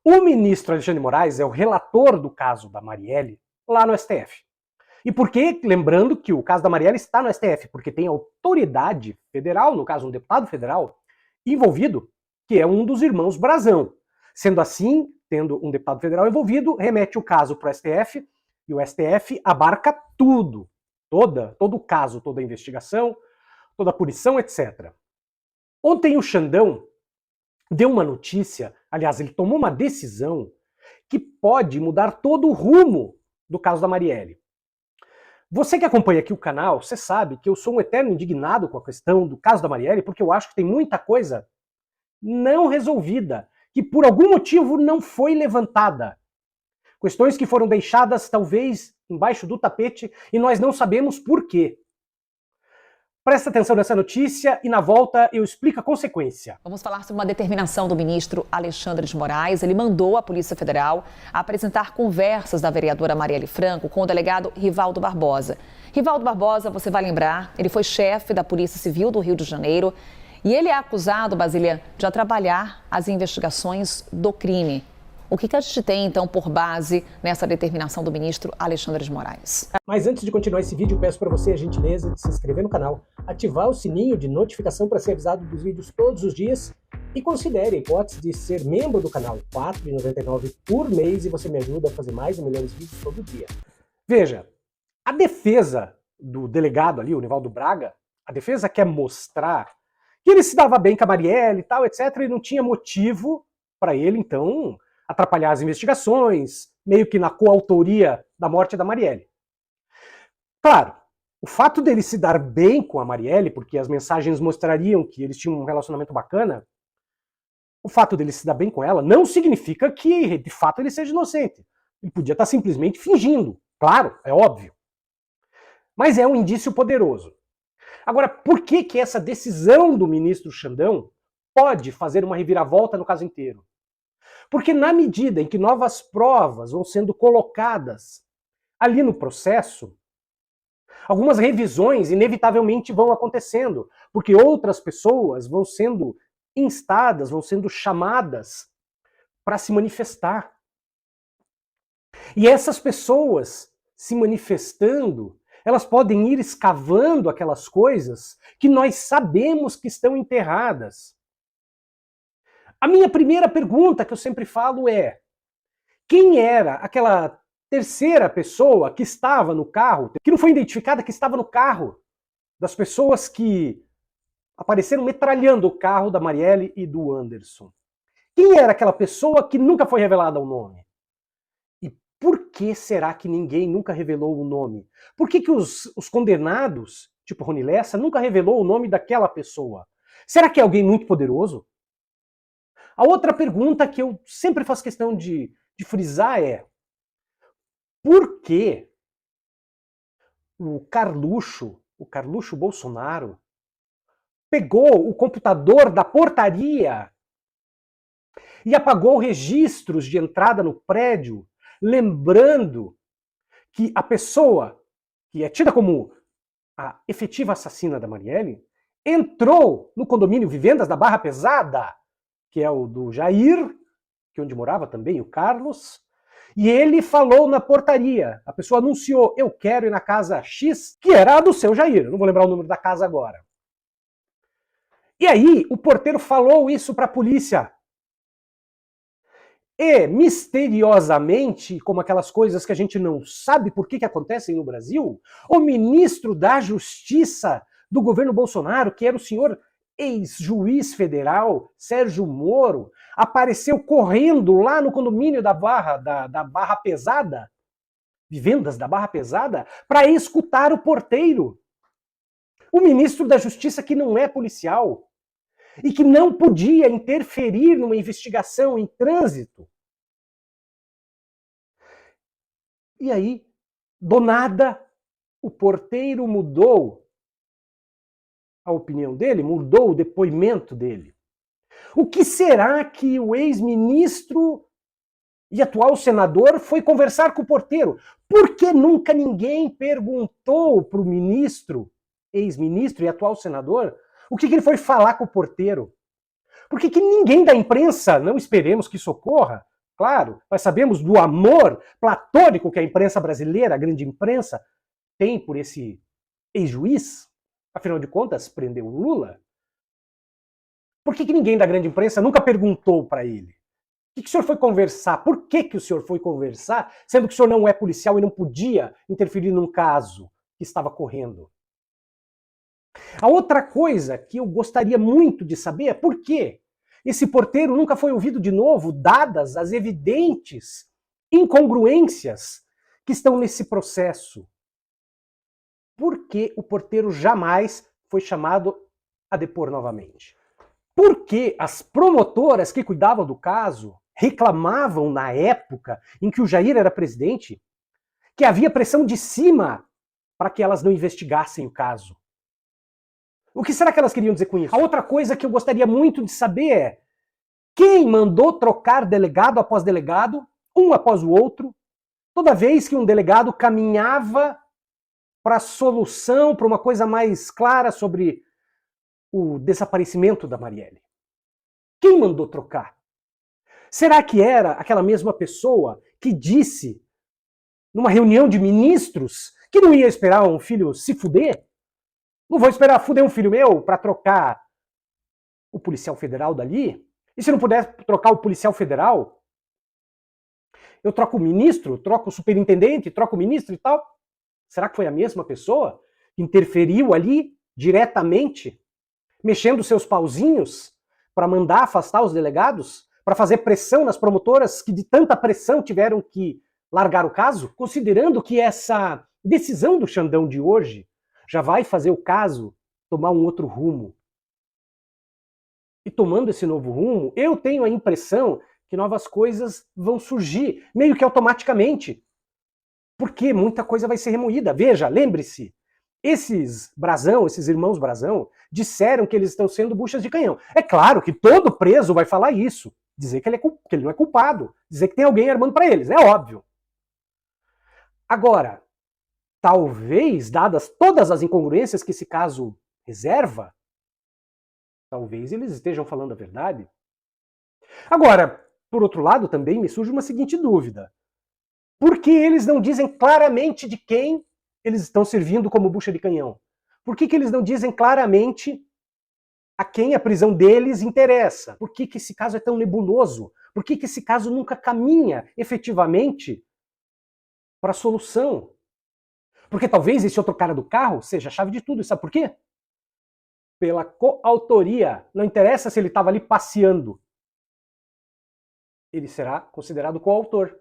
O ministro Alexandre de Moraes é o relator do caso da Marielle lá no STF. E por que? Lembrando que o caso da Marielle está no STF, porque tem autoridade federal, no caso um deputado federal, envolvido, que é um dos irmãos Brazão. Sendo assim, tendo um deputado federal envolvido, remete o caso para o STF, e o STF abarca tudo, todo o caso, toda a investigação, toda a punição, etc. Ontem o Xandão deu uma notícia, aliás, ele tomou uma decisão que pode mudar todo o rumo do caso da Marielle. Você que acompanha aqui o canal, você sabe que eu sou um eterno indignado com a questão do caso da Marielle, porque eu acho que tem muita coisa não resolvida, que por algum motivo não foi levantada. Questões que foram deixadas, talvez, embaixo do tapete, e nós não sabemos por quê. Presta atenção nessa notícia e na volta eu explico a consequência. Vamos falar sobre uma determinação do ministro Alexandre de Moraes. Ele mandou a Polícia Federal apresentar conversas da vereadora Marielle Franco com o delegado Rivaldo Barbosa. Rivaldo Barbosa, você vai lembrar, ele foi chefe da Polícia Civil do Rio de Janeiro e ele é acusado, Basília, de atrapalhar as investigações do crime. O que a gente tem, então, por base nessa determinação do ministro Alexandre de Moraes? Mas antes de continuar esse vídeo, peço para você a gentileza de se inscrever no canal, ativar o sininho de notificação para ser avisado dos vídeos todos os dias e considere a hipótese de ser membro do canal, R$ 4,99 por mês, e você me ajuda a fazer mais e melhores vídeos todo dia. Veja, a defesa do delegado ali, o Nivaldo Braga, a defesa quer mostrar que ele se dava bem com a Marielle e tal, etc, e não tinha motivo para ele, então, atrapalhar as investigações, meio que na coautoria da morte da Marielle. Claro, o fato dele se dar bem com a Marielle, porque as mensagens mostrariam que eles tinham um relacionamento bacana, o fato dele se dar bem com ela não significa que, de fato, ele seja inocente. Ele podia estar simplesmente fingindo, claro, é óbvio. Mas é um indício poderoso. Agora, por que essa decisão do ministro Xandão pode fazer uma reviravolta no caso inteiro? Porque na medida em que novas provas vão sendo colocadas ali no processo, algumas revisões inevitavelmente vão acontecendo, porque outras pessoas vão sendo instadas, vão sendo chamadas para se manifestar. E essas pessoas se manifestando, elas podem ir escavando aquelas coisas que nós sabemos que estão enterradas. A minha primeira pergunta que eu sempre falo é: quem era aquela terceira pessoa que estava no carro, que não foi identificada, que estava no carro das pessoas que apareceram metralhando o carro da Marielle e do Anderson? Quem era aquela pessoa que nunca foi revelada o nome? E por que será que ninguém nunca revelou o nome? Por que os condenados, tipo Rony Lessa, nunca revelou o nome daquela pessoa? Será que é alguém muito poderoso? A outra pergunta que eu sempre faço questão de frisar é: por que o Carluxo Bolsonaro, pegou o computador da portaria e apagou registros de entrada no prédio, lembrando que a pessoa que é tida como a efetiva assassina da Marielle entrou no condomínio Vivendas da Barra Pesada, que é o do Jair, que é onde morava também o Carlos, e ele falou na portaria, a pessoa anunciou: eu quero ir na casa X, que era a do seu Jair, eu não vou lembrar o número da casa agora. E aí o porteiro falou isso para a polícia. E, misteriosamente, como aquelas coisas que a gente não sabe por que acontecem no Brasil, o ministro da Justiça do governo Bolsonaro, que era o senhor ex-juiz federal, Sérgio Moro, apareceu correndo lá no condomínio da Barra Pesada, Vivendas da Barra Pesada, para escutar o porteiro. O ministro da Justiça, que não é policial e que não podia interferir numa investigação em trânsito. E aí, do nada, o porteiro mudou a opinião dele, mudou o depoimento dele. O que será que o ex-ministro e atual senador foi conversar com o porteiro? Por que nunca ninguém perguntou para o ministro, ex-ministro e atual senador, o que ele foi falar com o porteiro? Por que ninguém da imprensa, não esperemos que isso ocorra, claro. Nós sabemos do amor platônico que a imprensa brasileira, a grande imprensa, tem por esse ex-juiz. Afinal de contas, prendeu o Lula. Por que ninguém da grande imprensa nunca perguntou para ele? O que o senhor foi conversar? Por que o senhor foi conversar, sendo que o senhor não é policial e não podia interferir num caso que estava correndo? A outra coisa que eu gostaria muito de saber é por que esse porteiro nunca foi ouvido de novo, dadas as evidentes incongruências que estão nesse processo. Por que o porteiro jamais foi chamado a depor novamente? Por que as promotoras que cuidavam do caso reclamavam na época em que o Jair era presidente que havia pressão de cima para que elas não investigassem o caso? O que será que elas queriam dizer com isso? A outra coisa que eu gostaria muito de saber é quem mandou trocar delegado após delegado, um após o outro, toda vez que um delegado caminhava para a solução, para uma coisa mais clara sobre o desaparecimento da Marielle? Quem mandou trocar? Será que era aquela mesma pessoa que disse, numa reunião de ministros, que não ia esperar um filho se fuder? Não vou esperar fuder um filho meu para trocar o policial federal dali? E se não puder trocar o policial federal, eu troco o ministro, troco o superintendente, troco o ministro e tal? Será que foi a mesma pessoa que interferiu ali diretamente, mexendo seus pauzinhos para mandar afastar os delegados, para fazer pressão nas promotoras que de tanta pressão tiveram que largar o caso? Considerando que essa decisão do Xandão de hoje já vai fazer o caso tomar um outro rumo. E tomando esse novo rumo, eu tenho a impressão que novas coisas vão surgir, meio que automaticamente. Porque muita coisa vai ser remoída. Veja, lembre-se, esses irmãos Brazão, disseram que eles estão sendo buchas de canhão. É claro que todo preso vai falar isso, dizer que ele não é culpado, dizer que tem alguém armando para eles, é óbvio. Agora, talvez, dadas todas as incongruências que esse caso reserva, talvez eles estejam falando a verdade. Agora, por outro lado, também me surge uma seguinte dúvida. Por que eles não dizem claramente de quem eles estão servindo como bucha de canhão? Por que eles não dizem claramente a quem a prisão deles interessa? Por que esse caso é tão nebuloso? Por que esse caso nunca caminha efetivamente para a solução? Porque talvez esse outro cara do carro seja a chave de tudo. Sabe por quê? Pela coautoria. Não interessa se ele estava ali passeando. Ele será considerado coautor.